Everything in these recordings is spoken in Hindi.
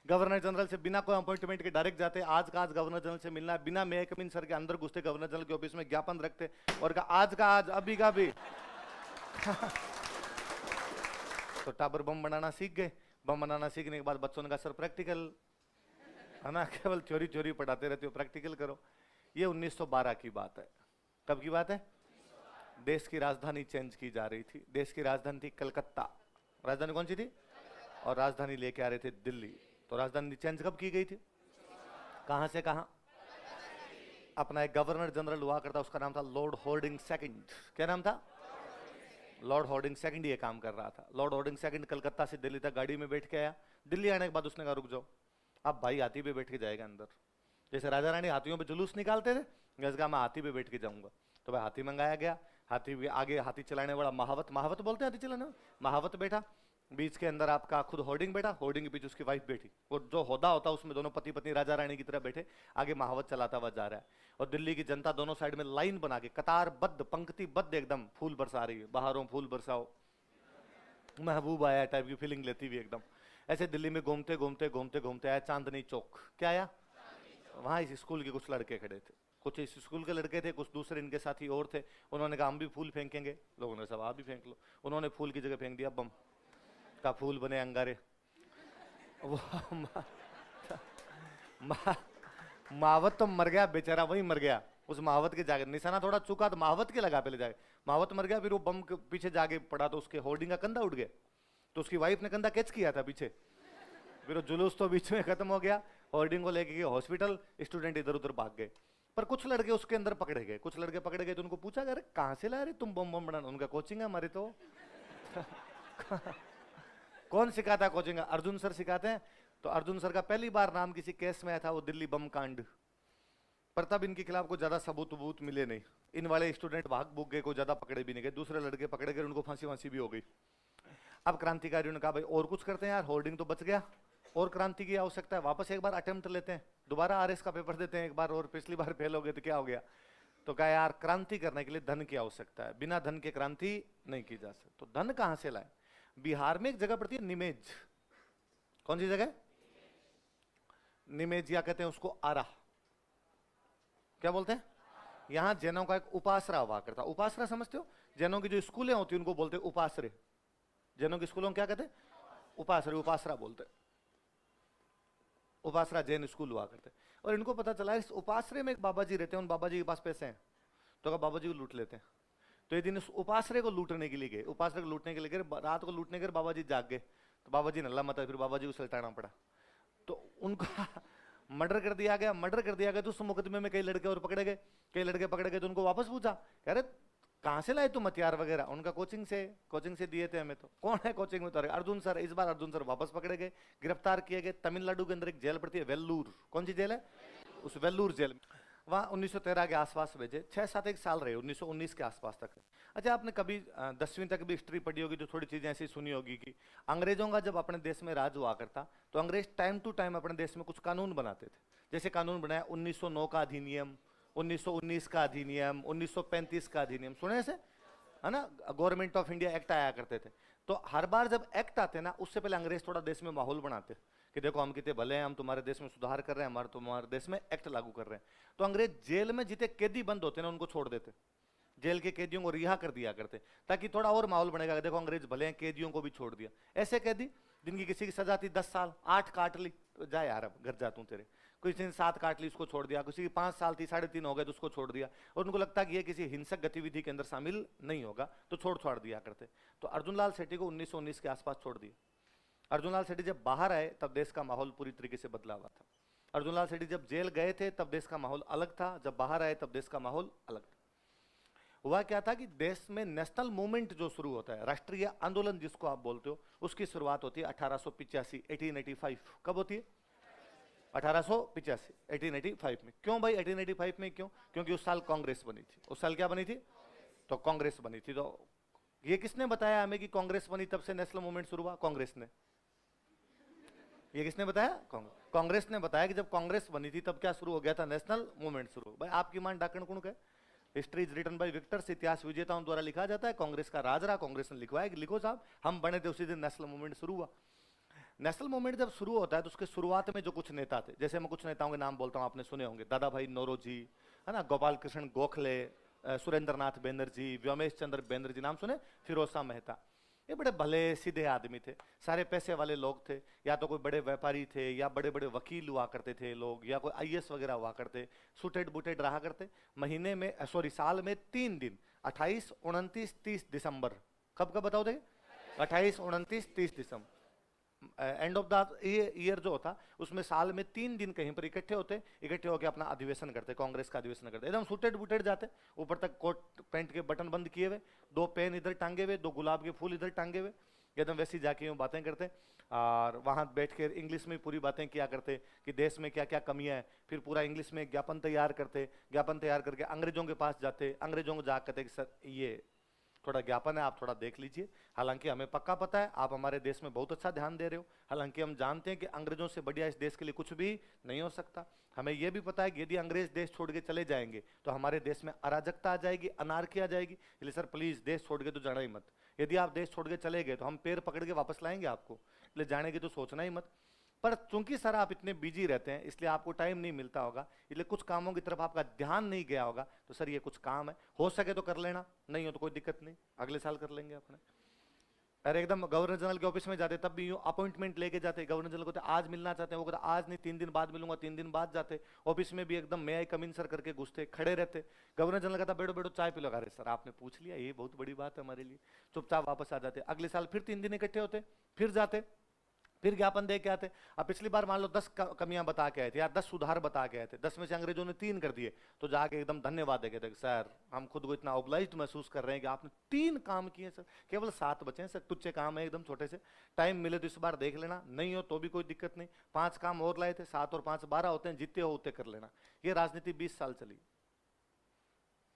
गवर्नर जनरल से बिना कोई अपॉइंटमेंट के डायरेक्ट जाते, आज का आज गवर्नर जनरल से मिलना, बिना मे कमिन सर के अंदर घुसते गवर्नर जनरल के ऑफिस में, ज्ञापन रखते और कहा आज का आज अभी का भी। तो टाबर बम बनाना सीख गए। बम बनाना सीखने के बाद बच्चों ने कहा सर प्रैक्टिकल है ना, केवल थ्योरी थ्योरी पढ़ाते रहते हो, प्रैक्टिकल करो। ये 1912 की बात है। कब की बात है? देश की राजधानी चेंज की जा रही थी। देश की राजधानी थी कलकत्ता। राजधानी कौन सी थी? और राजधानी लेके आ रहे थे दिल्ली। तो राजधानी चेंज कब की गई थी? कहां से कहां? अपना एक गवर्नर जनरल हुआ करता, उसका नाम था लॉर्ड हॉर्डिंग सेकंड। क्या नाम था? लॉर्ड हॉर्डिंग सेकंड ये काम कर रहा था। लॉर्ड हॉर्डिंग सेकंड कलकत्ता से दिल्ली तक गाड़ी में बैठ के आया। दिल्ली आने के बाद उसने कहा रुक जाओ, अब भाई हाथी पे बैठ के जाएगा अंदर। जैसे राजा रानी हाथियों पे जुलूस निकालते थे, जैसे कहा मैं हाथी पे बैठ के जाऊंगा। तो भाई हाथी मंगाया गया। हाथी भी आगे हाथी चलाने वाला महावत, महावत बोलते हैं हाथी चलाने, महावत बैठा। बीच के अंदर आपका खुद होर्डिंग बैठा, होर्डिंग के बीच उसकी वाइफ बैठी। वो जो होदा होता उसमें दोनों पति पत्नी राजा रानी की तरह बैठे, आगे महावत चलाता हुआ जा रहा है। और दिल्ली की जनता दोनों साइड में लाइन बना के कतारबद्ध पंक्तिबद्ध एकदम फूल बरसा रही है। बाहरों फूल बरसाओ महबूब आया टाइप की फीलिंग लेती हुई एकदम। ऐसे दिल्ली में घूमते घूमते घूमते घूमते आया चांदनी चौक। क्या आया? वहां इस स्कूल के कुछ लड़के खड़े थे। कुछ इस स्कूल के लड़के थे, कुछ दूसरे इनके साथी और थे। उन्होंने कहा हम भी फूल फेंकेंगे। लोगों ने सब आप भी फेंक लो। उन्होंने फूल की जगह फेंक दिया बम का। फूल बने अंगारे। वो महावत तो मर गया बेचारा, वही मर गया। उस महावत के जागे निशाना थोड़ा चुका तो महावत के लगा पहले जाके, महावत मर गया। फिर वो बम के पीछे जाके पड़ा तो उसके होर्डिंग का कंधा उठ गया। तो उसकी वाइफ ने कंधा कैच किया था पीछे। फिर वो जुलूस तो बीच में खत्म हो गया। होर्डिंग को लेके गए हॉस्पिटल, स्टूडेंट इधर उधर भाग गए। पर कुछ लड़के उसके अंदर पकड़े गए। कुछ लड़के पकड़े गए तो उनको पूछा अरे कहां से ला रहे तुम बम बम बनाना? उनका कोचिंग है हमारे तो। कौन सिखाता है कोचिंग? अर्जुन सर सिखाते हैं। तो अर्जुन सर का पहली बार नाम किसी केस में आया था, वो दिल्ली बम कांड। पर तब इनके खिलाफ कोई ज्यादा सबूत वबूत मिले नहीं। इन वाले स्टूडेंट भाग भूग गए, कोई ज्यादा पकड़े भी नहीं गए। दूसरे लड़के पकड़े गए, उनको फांसी वांसी भी हो गई। अब क्रांतिकारियों ने कहा भाई और कुछ करते हैं यार, होर्डिंग तो बच गया, और क्रांति की आवश्यकता है, वापस एक बार अटेम्प्ट लेते हैं, दोबारा आरएस का पेपर देते हैं एक बार और। पिछली बार फेल हो गए तो क्या हो गया? तो कहा यार क्रांति करने के लिए धन की आवश्यकता है, बिना धन के क्रांति नहीं की जा सकती। तो धन कहां से लाए? बिहार में एक जगह पड़ती है निमेज। कौन सी जगह? निमेज, या कहते हैं उसको आरा। क्या बोलते हैं? यहां जैनों का एक उपासरा हुआ करता। उपासरा समझते हो? जैनों की जो स्कूलें होती है उनको बोलते हैं उपासरे। जैनों की स्कूलों में क्या कहते हैं? उपासरे, उपासरा बोलते हैं। उपासरा जैन स्कूल हुआ करते। और इनको पता चला इस उपासरे में एक बाबा जी रहते हैं, उन बाबा जी के पास पैसे हैं, तो कहा बाबा जी को लूट लेते हैं। तो एक दिन उस उपासरे को लूटने के लिए गए। उपासरे को लूटने के लिए गए, रात को लूटने के बाबा जी जाग गए। तो बाबा जी नल्ला मत, फिर बाबा जी को सलटाना पड़ा। तो उनका मर्डर कर दिया गया। मर्डर कर दिया गया तो उस मुकदमे में कई लड़के और पकड़े गए। कई लड़के पकड़े गए तो उनको वापस पूछा, कह रहे कहां से लाए तुम हथियार वगैरह? उनका कोचिंग से, कोचिंग से दिए थे हमें। तो कौन है कोचिंग में? तो अर्जुन सर। इस बार अर्जुन सर वापस पकड़े गए, गिरफ्तार किए गए। तमिलनाडु के अंदर एक जेल पड़ती है वेल्लूर। कौन सी जेल है? उस वेल्लूर जेल में। वहां 1913 के आसपास भेजे। 6-7 एक साल रहे, 1919 के आसपास तक। अच्छा आपने कभी 10वीं तक भी हिस्ट्री पढ़ी होगी तो थोड़ी चीजें ऐसी सुनी होगी कि अंग्रेजों का जब अपने देश में राज हुआ करता तो अंग्रेज टाइम टू टाइम अपने देश में कुछ कानून बनाते थे। जैसे कानून बनाया 1909 का अधिनियम, 1919 का अधिनियम, 1935 का अधिनियम, सुने ऐसे है ना? गवर्नमेंट ऑफ इंडिया एक्ट आया करते थे। तो हर बार जब एक्ट आते ना, उससे पहले अंग्रेज थोड़ा देश में माहौल बनाते कि देखो हम कितने भले हैं, हम तुम्हारे देश में सुधार कर रहे हैं, हमारे तुम्हारे देश में एक्ट लागू कर रहे हैं। तो अंग्रेज जेल में जितने कैदी बंद होते ना उनको छोड़ देते, जेल के कैदियों को रिहा कर दिया करते, ताकि थोड़ा और माहौल बनेगा। देखो अंग्रेज भले हैं, कैदियों को भी छोड़ दिया। ऐसे कैदी जिनकी किसी की सजा थी 10 साल, 8 काट ली, तो जा यार अब घर जाता हूं तेरे। किसी ने 7 काट ली, उसको छोड़ दिया। किसी की 5 साल थी, 3.5 हो गए तो उसको छोड़ दिया। और उनको लगता कि ये किसी हिंसक गतिविधि के अंदर शामिल नहीं होगा तो छोड़ दिया करते। तो अर्जुन लाल सेठी को 1919 के आसपास छोड़ दिया। अर्जुन लाल सेठी जब बाहर आए तब देश का माहौल पूरी तरीके से बदला हुआ था। अर्जुन लाल सेठी जब जेल गए थे तब देश का माहौल अलग था, जब बाहर आए तब देश का माहौल अलग था। हुआ क्या था कि देश में नेशनल मूवमेंट जो शुरू होता है, राष्ट्रीय आंदोलन जिसको आप बोलते हो, उसकी शुरुआत होती है 1885, 1885। कब होती है? 1885, 1885 में। क्यों भाई 1885 में? क्यों? क्योंकि उस साल कांग्रेस बनी थी। उस साल क्या बनी थी? तो कांग्रेस बनी थी। तो ये किसने बताया हमें कि कांग्रेस बनी तब से नेशनल मूवमेंट शुरू हुआ? कांग्रेस ने। ये किसने बताया? कांग्रेस ने बताया कि जब कांग्रेस बनी थी तब क्या शुरू हो गया था? नेशनल मूवमेंट शुरू। भाई आपकी मान डाकण कुण है, history is written by victors, इतिहास विजेताओं द्वारा लिखा जाता है। कांग्रेस का राज रहा, कांग्रेस ने लिखवाया कि लिखो साहब हम बने थे उसी दिन नेशनल मूवमेंट शुरू हुआ। नेशनल मूवमेंट जब शुरू होता है तो उसके शुरुआत में जो कुछ नेता थे, जैसे मैं कुछ नेताओं के नाम बोलता हूँ, आपने सुने होंगे, दादा भाई नौरोजी, है ना, गोपाल कृष्ण गोखले, सुरेंद्र नाथ बैनर्जी, व्योमेश चंद्र बैनर्जी, नाम सुने, फिरोज शाह मेहता। ये बड़े भले सीधे आदमी थे, सारे पैसे वाले लोग थे, या तो कोई बड़े व्यापारी थे, या बड़े बड़े वकील हुआ करते थे लोग, या कोई आईएएस वगैरह हुआ करते, सुटेड बुटेड रहा करते। महीने में, सॉरी, साल में 3 दिन, 28, 29, 30 दिसंबर, कब कब बताओ देंगे, 28, 29, 30 दिसंबर, एंड ऑफ द ईयर जो होता, उसमें साल में 3 दिन कहीं पर इकट्ठे होते, इकट्ठे होकर अपना अधिवेशन करते, कांग्रेस का अधिवेशन करते, एकदम सुटेड बुटेड जाते, ऊपर तक कोट पैंट के बटन बंद किए हुए, 2 पेन इधर टांगे हुए, 2 गुलाब के फूल इधर टांगे हुए, एकदम वैसी जाके यूं बातें करते, और वहां बैठ कर इंग्लिश में पूरी बातें किया करते कि देश में क्या क्या कमियां हैं, फिर पूरा इंग्लिश में ज्ञापन तैयार करते, ज्ञापन तैयार करके अंग्रेजों के पास जाते, अंग्रेजों को जाकर कहते कि सर ये थोड़ा ज्ञापन है, आप थोड़ा देख लीजिए, हालांकि हमें पक्का पता है आप हमारे देश में बहुत अच्छा ध्यान दे रहे हो, हालांकि हम जानते हैं कि अंग्रेजों से बढ़िया इस देश के लिए कुछ भी नहीं हो सकता, हमें यह भी पता है कि यदि अंग्रेज देश छोड़ के चले जाएंगे तो हमारे देश में अराजकता आ जाएगी, अनारकी आ जाएगी, इसलिए सर प्लीज देश छोड़ के तो जाना ही मत, यदि आप देश छोड़ के चले गए तो हम पैर पकड़ के वापस लाएंगे आपको, इसलिए जाने की तो सोचना ही मत। पर चूंकि सर आप इतने बिजी रहते हैं इसलिए आपको टाइम नहीं मिलता होगा, इसलिए कुछ कामों की तरफ आपका ध्यान नहीं गया होगा, तो सर ये कुछ काम है, हो सके तो कर लेना, नहीं हो तो कोई दिक्कत नहीं, अगले साल कर लेंगे अपने। अरे एकदम गवर्नर जनरल के ऑफिस में जाते तब भी यूं अपॉइंटमेंट लेके जाते, गवर्नर जनरल को आज मिलना चाहते हैं, वो कहते आज नहीं 3 दिन बाद मिलूंगा, 3 दिन बाद जाते, ऑफिस में भी एकदम मैं आई कम इन सर करके घुसते, खड़े रहते, गवर्नर जनरल कहता बैठो बैठो चाय पी लो, अरे सर आपने पूछ लिया, ये बहुत बड़ी बात है हमारे लिए, चुपचाप वापस आ जाते, अगले साल फिर 3 दिन इकट्ठे होते, फिर जाते, फिर ज्ञापन दे के आते। अब पिछली बार मान लो 10 कमियां बता के आए थे या 10 सुधार बता के आए थे, 10 में से अंग्रेजों ने 3 कर दिए, तो जाके एकदम धन्यवाद दे के थे, सर हम खुद को इतना ऑब्लाइज्ड महसूस कर रहे हैं कि आपने 3 काम किए सर, केवल 7 बचे हैं सर, तुच्छे काम है एकदम छोटे से, टाइम मिले तो इस बार देख लेना, नहीं हो तो भी कोई दिक्कत नहीं, 5 काम और लाए थे, 7 और 5 12 होते हैं, जितने हो उतने कर लेना। ये राजनीति 20 साल चली,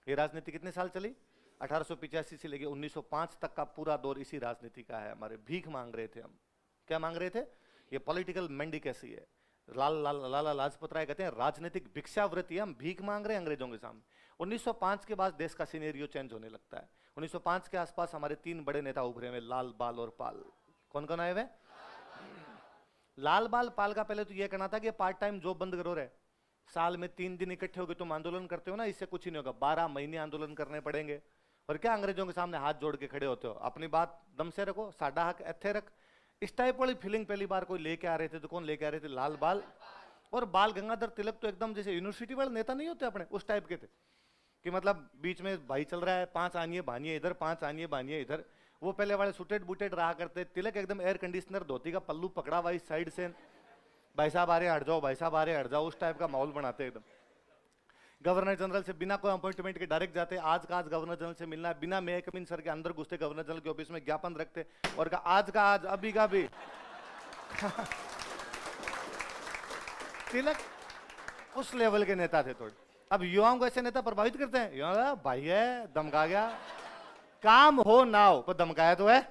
ये राजनीति कितने साल चली, 1885 से लेके 1905 तक का पूरा दौर इसी राजनीति का है। हमारे भीख मांग रहे थे हम, क्या मांग रहे थे, ये पॉलिटिकल मेंडिकेसी है, लाला लाजपत राय कहते हैं राजनीतिक भिक्षावृत्ति, हम भीख मांग रहे हैं अंग्रेजों के सामने। 1905 के बाद देश का सिनेरियो चेंज होने लगता है, 1905 के आसपास हमारे 3 बड़े नेता उभरे हुए, लाल, बाल और पाल। कौन कौन आए हुए, लाल, बाल, पाल का पहले तो यह कहना था कि पार्ट टाइम जॉब बंद करो रहे, साल में 3 दिन इकट्ठे होकर तुम आंदोलन करते हो ना, इससे कुछ ही नहीं होगा, 12 महीने आंदोलन करने पड़ेंगे, और क्या अंग्रेजों के सामने हाथ जोड़ के खड़े होते हो, अपनी बात दम से रखो, साडा हक इत्थे रख, इस टाइप वाली फीलिंग पहली बार कोई लेके आ रहे थे, तो कौन लेके आ रहे थे, लाल, बाल और बाल गंगाधर तिलक तो एकदम जैसे यूनिवर्सिटी वाले नेता नहीं होते अपने, उस टाइप के थे, कि मतलब बीच में भाई चल रहा है, 5 आनिए बानिए इधर, 5 आनिए बानिए इधर, वो पहले वाले सुटेड बुटेड रहा करते, तिलक एकदम एयर कंडीशनर धोती का पल्लू पकड़ा हुआ इस साइड से, भाई साहब आ रहे हट जाओ, भाई साहब आ रहे हट जाओ, उस टाइप का माहौल बनाते एकदम। गवर्नर जनरल से बिना कोई अपॉइंटमेंट के डायरेक्ट जाते, आज का आज गवर्नर जनरल से मिलना है, बिना मे कमिन सर के अंदर घुसते गवर्नर जनरल के ऑफिस में, ज्ञापन रखते और कहा आज का आज, अभी का भी। तिलक उस लेवल के नेता थे थोड़े। अब युवाओं को ऐसे नेता प्रभावित करते हैं, युवा भाई है धमका गया, काम हो ना हो पर धमकाया तो है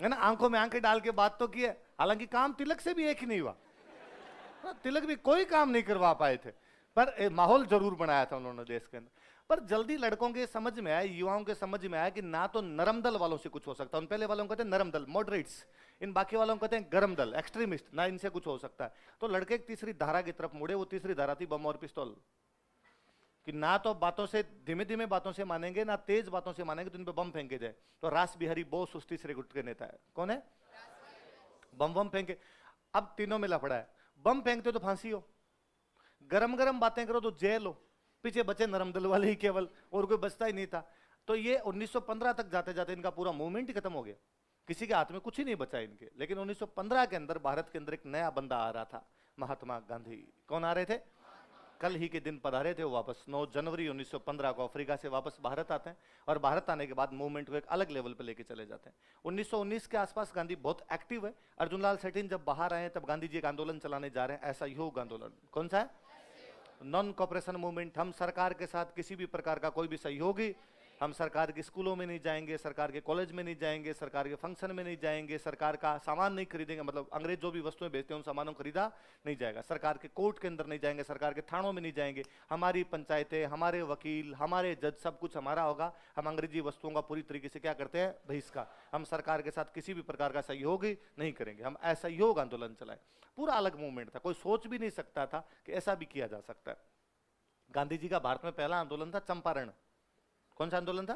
ना, आंखों में आंखें डाल के बात तो की है, हालांकि काम तिलक से भी एक ही नहीं हुआ, तिलक भी कोई काम नहीं करवा पाए थे, पर माहौल जरूर बनाया था उन्होंने देश के अंदर। पर जल्दी लड़कों के समझ में आया, युवाओं के समझ में आया कि ना तो नरम दल वालों से कुछ हो सकता, उन पहले वालों को कहते हैं नरम दल, मॉडरेट्स, इन बाकी वालों को कहते हैं गरम दल, एक्सट्रीमिस्ट, ना इनसे कुछ हो सकता है। तो लड़के एक तीसरी धारा की तरफ मुड़े, वो तीसरी धारा थी बम और पिस्तौल, कि ना तो बातों से धीमे धीमे बातों से मानेंगे, ना तेज बातों से मानेंगे, तो इन पे बम फेंके जाए। तो रास बिहारी बोस उस तीसरे गुट के नेता है, कौन है, बम बम फेंके। अब तीनों में लफड़ा है, बम फेंकते हो तो फांसी हो, गरम गरम बातें करो तो जेल हो, पीछे बचे नरम दल वाले ही केवल, और कोई बचता ही नहीं था। तो ये 1915 तक जाते जाते इनका पूरा मूवमेंट ही खत्म हो गया, किसी के हाथ में कुछ ही नहीं बचा इनके। लेकिन 1915 के अंदर भारत के अंदर एक नया बंदा आ रहा था, महात्मा गांधी। कौन आ रहे थे, कल ही के दिन पधारे थे वो वापस, 9 जनवरी 1915 को अफ्रीका से वापस भारत आते हैं, और भारत आने के बाद मूवमेंट को एक अलग लेवल पे लेके चले जाते हैं। 1919 के आसपास गांधी बहुत एक्टिव है। अर्जुन लाल सेठिन जब बाहर आए तब गांधी जी एक आंदोलन चलाने जा रहे हैं, ऐसा योग आंदोलन। कौन सा है, नॉन कॉपरेशन मूवमेंट। हम सरकार के साथ किसी भी प्रकार का कोई भी सहयोगी हम सरकार के स्कूलों में नहीं जाएंगे, सरकार के कॉलेज में नहीं जाएंगे, सरकार के फंक्शन में नहीं जाएंगे, सरकार का सामान नहीं खरीदेंगे, मतलब अंग्रेज जो भी वस्तुएं बेचते हैं उन सामानों को खरीदा नहीं जाएगा, सरकार के कोर्ट के अंदर नहीं जाएंगे, सरकार के थानों में नहीं जाएंगे, हमारी पंचायतें, हमारे वकील, हमारे जज, सब कुछ हमारा होगा। हम अंग्रेजी वस्तुओं का पूरी तरीके से क्या करते हैं, बहिष्कार। हम सरकार के साथ किसी भी प्रकार का सहयोग ही नहीं करेंगे, हम असहयोग आंदोलन चलाए। पूरा अलग मूवमेंट था, कोई सोच भी नहीं सकता था कि ऐसा भी किया जा सकता है। गांधी जी का भारत में पहला आंदोलन था चंपारण। कौन सा आंदोलन था?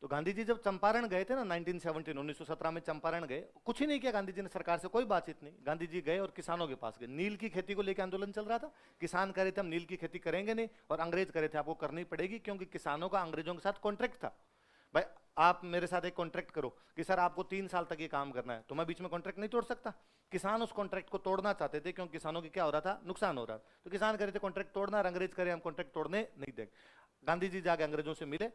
तो गांधी जी जब चंपारण गए थे ना 1917 में चंपारण गए, कुछ ही नहीं किया गांधी जी ने, सरकार से कोई बातचीत नहीं। गांधी जी गए और किसानों के पास गए, नील की खेती को लेकर आंदोलन चल रहा था। किसान कह रहे थे हम नील की खेती करेंगे नहीं, और अंग्रेज कह रहे थे आपको करनी पड़ेगी, क्योंकि किसानों का अंग्रेजों के साथ कॉन्ट्रैक्ट था। भाई आप मेरे साथ एक कॉन्ट्रैक्ट करो कि सर आपको 3 साल तक ये काम करना है, तो मैं बीच में कॉन्ट्रैक्ट नहीं तोड़ सकता। किसान उस कॉन्ट्रैक्ट को तोड़ना चाहते थे, क्योंकि किसानों की क्या हो रहा था, नुकसान हो रहा था। तो किसान कह रहे थे कॉन्ट्रैक्ट तोड़ना, और अंग्रेज कह रहे हम कॉन्ट्रैक्ट तोड़ने नहीं देंगे। गांधी जी जाके अंग्रेजों से मिले,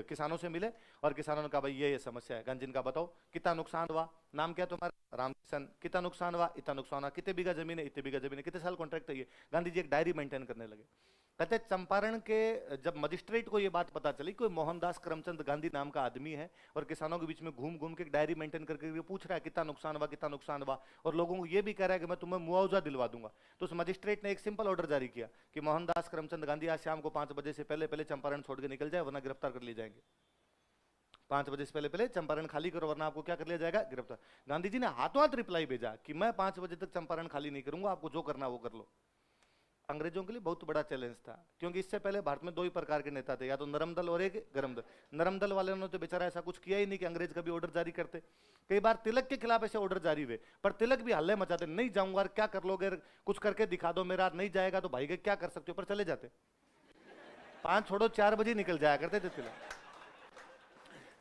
किसानों से मिले, और किसानों ने कहा भाई ये समस्या है। गांधी जी ने कहा बताओ कितना नुकसान हुआ, नाम क्या तुम्हारा, रामकिशन, कितना नुकसान हुआ, इतना नुकसान हुआ, कितने बीघा जमीन है, इतने बीघा जमीन है, कितने साल कॉन्ट्रैक्ट है ये। गांधी जी एक डायरी मेंटेन करने लगे। कहते चंपारण के जब मजिस्ट्रेट को ये बात पता चली, कोई मोहनदास करमचंद गांधी नाम का आदमी है, और किसानों के बीच में घूम घूम के एक डायरी मेंटेन करके पूछ रहा है कितना नुकसान हुआ, कितना नुकसान हुआ, और लोगों को ये भी कह रहा है कि मैं तुम्हें मुआवजा दिलवा दूंगा। तो उस मजिस्ट्रेट ने एक सिंपल ऑर्डर जारी किया कि मोहनदास करमचंद गांधी आज शाम को 5 बजे से पहले पहले चंपारण छोड़ के निकल जाए, वरना गिरफ्तार कर लिए जाएंगे। 5 बजे से पहले पहले चंपारण खाली करो, वरना आपको क्या कर लिया जाएगा, गिरफ्तार। गांधी जी ने हाथों हाथ रिप्लाई भेजा कि मैं 5 बजे तक चंपारण खाली नहीं करूंगा, आपको जो करना वो कर लो। अंग्रेजों के लिए बहुत बड़ा चैलेंज था, क्योंकि इससे पहले भारत में 2 ही प्रकार के नेता थे, या तो नरम दल और एक गरम दल। नरम दल वाले ने तो बेचारा ऐसा कुछ किया ही नहीं कि अंग्रेज कभी ऑर्डर जारी करते। कई बार तिलक के खिलाफ ऐसे ऑर्डर जारी हुए, पर तिलक भी हल्ले मचाते, नहीं जाऊंगा, क्या कर लोगे, कुछ करके दिखा दो मेरा, नहीं जाएगा तो भाई के क्या कर सकते हो, पर चले जाते। 5 छोड़ो 4 बजे निकल जाया करते थे तिलक।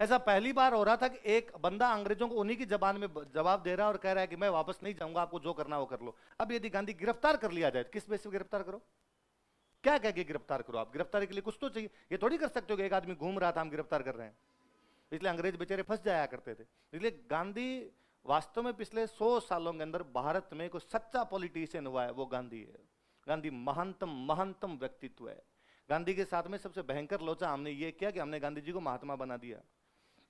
ऐसा पहली बार हो रहा था कि एक बंदा अंग्रेजों को उन्हीं की जबान में जवाब दे रहा है और कह रहा है कि मैं वापस नहीं जाऊंगा, आपको जो करना वो कर लो। अब यदि गांधी गिरफ्तार कर लिया जाए, किस बेस पे गिरफ्तार करो, क्या कह के गिरफ्तार करो? आप गिरफ्तारी के लिए कुछ तो चाहिए, ये थोड़ी कर सकते हो कि एक आदमी घूम रहा था हम गिरफ्तार कर रहे हैं। इसलिए अंग्रेज बेचारे फंस जाया करते थे। इसलिए गांधी वास्तव में पिछले 100 सालों के अंदर भारत में कोई सच्चा पॉलिटिशियन हुआ है वो गांधी है। गांधी महानतम व्यक्तित्व है। गांधी के साथ में सबसे भयंकर लोचा हमने ये किया कि हमने गांधी जी को महात्मा बना दिया।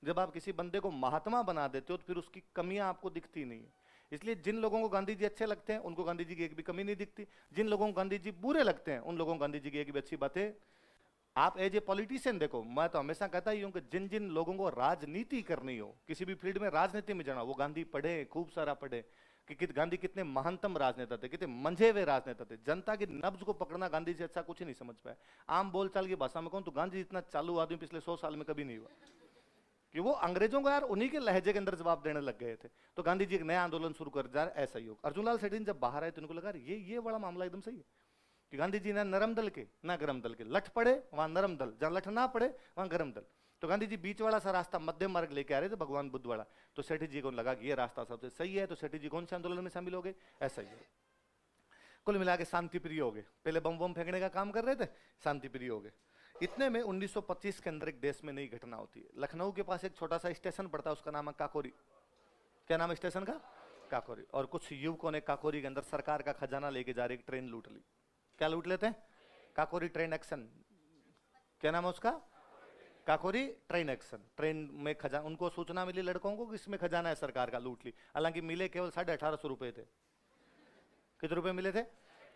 जब आप किसी बंदे को महात्मा बना देते हो तो फिर उसकी कमियां आपको दिखती नहीं है। इसलिए जिन लोगों को गांधी जी अच्छे लगते हैं उनको गांधी जी की एक भी कमी नहीं दिखती, जिन लोगों को गांधी जी बुरे लगते हैं उन लोगों को गांधी जी की एक भी अच्छी बातें। आप एज ए पॉलिटिशियन देखो, मैं तो हमेशा कहता ही हूं कि जिन जिन लोगों को राजनीति करनी हो, किसी भी फील्ड में राजनीति में जाना, वो गांधी पढ़े, खूब सारा पढ़े कि गांधी कितने महानतम राजनेता थे, कितने मंझे हुए राजनेता थे। जनता की नब्ज को पकड़ना गांधी से अच्छा कुछ ही नहीं समझ पाए। आम बोलचाल की भाषा में कहूं तो गांधी जितना चालू आदमी पिछले 100 साल में कभी नहीं हुआ, कि वो अंग्रेजों को यार उन्हीं के लहजे के अंदर जवाब देने लग गए थे। तो गांधी जी एक नया आंदोलन शुरू कर जा रहे, असहयोग। अर्जुनलाल सेठी जब बाहर आए तो उनको लगा ये बड़ा मामला एकदम सही है कि गांधी जी ना नरम दल के ना गरम दल के, लठ पड़े वहां नरम दल, जहां लठ ना पड़े वहां गरम दल। तो गांधी जी बीच वाला सा रास्ता मध्यम मार्ग लेके आ रहे थे, भगवान बुद्ध वाला। तो सेठी जी को लगा कि ये रास्ता सबसे सही है। तो सेठी जी कौन से आंदोलन में शामिल हो गए, असहयोग। कुल मिला के शांति प्रिय हो गए। पहले बम बम फेंकने का काम कर रहे थे, शांति प्रिय हो गए। इतने में 1925 के अंदर एक देश में नई घटना होती है। लखनऊ के पास एक छोटा सा स्टेशन पड़ता है, उसका नाम है काकोरी। क्या नाम है स्टेशन का, काकोरी। और कुछ युवकों ने काकोरी के अंदर सरकार का खजाना लेके जा रही एक ट्रेन लूट ली। क्या लूट लेते हैं, काकोरी ट्रेन एक्शन। क्या नाम है उसका, काकोरी ट्रेन एक्शन। ट्रेन में खजाना, उनको सूचना मिली लड़कों को कि इसमें खजाना है सरकार का, लूट ली। हालांकि मिले केवल 1850 रुपए थे। कितने रुपए मिले थे?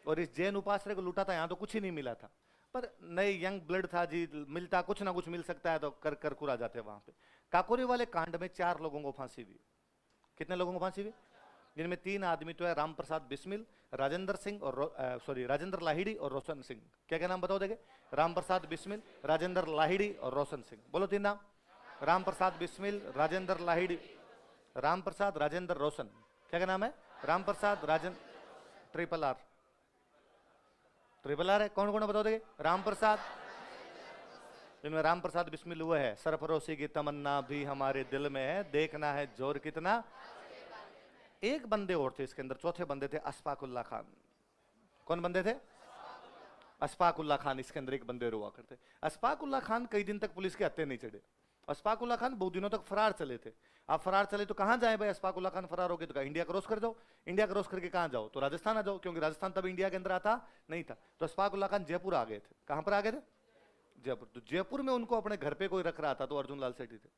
और इस जैन उपासरे को लूटा था, यहां तो कुछ ही नहीं मिला था, पर नए यंग ब्लड था जी, मिलता कुछ ना कुछ मिल सकता है तो कर कुरा जाते वहां पे। काकोरी वाले कांड में 4 लोगों को फांसी हुई। कितने लोगों को फांसी हुई? जिनमें 3 आदमी तो है राम प्रसाद बिस्मिल, राजेंद्र सिंह और राजेंद्र लाहिड़ी और रोशन सिंह। क्या क्या नाम बताओ देखे? राम प्रसाद बिस्मिल, राजेंद्र लाहिड़ी और रोशन सिंह। बोलो 3 नाम। राम प्रसाद बिस्मिल, राजेंद्र लाहिड़ी, राम प्रसाद, राजेंद्र, रोशन। क्या क्या नाम है? राम प्रसाद, राजेंद्र, ट्रिपल आर है। कौन कौन बताओ देखे? राम प्रसाद, जिनमें राम प्रसाद बिस्मिल हुआ है, सरफरोशी की तमन्ना भी हमारे दिल में है, देखना है जोर कितना। एक बंदे और थे इसके अंदर, चौथे बंदे थे अशफाकुल्ला खान। कौन बंदे थे? अशफाकुल्ला खान। इसके अंदर एक बंदे हुआ करते। अशफाकुल्ला खान कई दिन तक पुलिस के हत्थे नहीं चढ़े। अशफाकुल्ला खान बहुत दिनों तक फरार चले थे। आप फरार चले तो कहां जाए भाई? अशफाकुल्ला खान फरार हो गए तो कहा इंडिया क्रॉस कर जाओ। इंडिया क्रॉस करके कहां जाओ? तो राजस्थान आ जाओ, क्योंकि राजस्थान तब इंडिया के अंदर आता नहीं था। तो अशफाकुल्ला खान जयपुर आ गए थे। कहां पर आ गए थे? जयपुर। तो जयपुर में उनको अपने घर पे कोई रख रहा था तो अर्जुन लाल सेठी थे।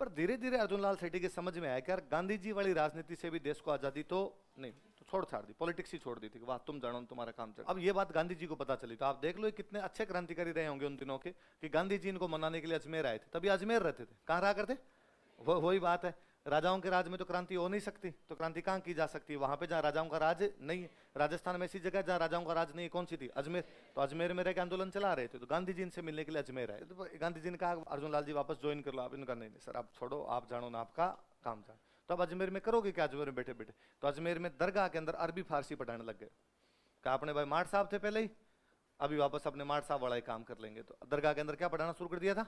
पर धीरे धीरे अर्जुन लाल सेठी के समझ में आया कि यार गांधी जी वाली राजनीति से भी देश को आजादी तो नहीं, तो छोड़ छाड़ दी, पॉलिटिक्स ही छोड़ दी थी, वाह तुम जानो तुम्हारा काम चल। अब ये बात गांधी जी को पता चली, तो आप देख लो ये कितने अच्छे क्रांतिकारी रहे होंगे उन दिनों के, कि गांधी जी इनको मनाने के लिए अजमेर आए थे। तभी अजमेर रहते थे, कहाँ रहा करते, वही बात है, राजाओं के राज में तो क्रांति हो नहीं सकती, तो क्रांति कहाँ की जा सकती है, वहां पे जहाँ राजाओं का राज नहीं है। राजस्थान में ऐसी जगह जहाँ राजाओं का राज नहीं है, कौन सी थी, अजमेर। तो अजमेर में रह के आंदोलन चला रहे थे, तो गांधी जी इनसे मिलने के लिए अजमेर आए। तो गांधी जी ने कहा अर्जुन लाल जी वापस ज्वाइन कर लो आप। इनका नहीं सर आप छोड़ो, आप जानो ना आपका काम जानो। तो अब अजमेर में करोगे क्या, अजमेर में बैठे बैठे। तो अजमेर में दरगाह के अंदर अरबी फारसी पढ़ाने लग गए। कहा अपने भाई माठ साहब थे पहले ही, अभी वापस अपने माठ साहब वाला ही काम कर लेंगे। तो दरगाह के अंदर क्या पढ़ाना शुरू कर दिया था,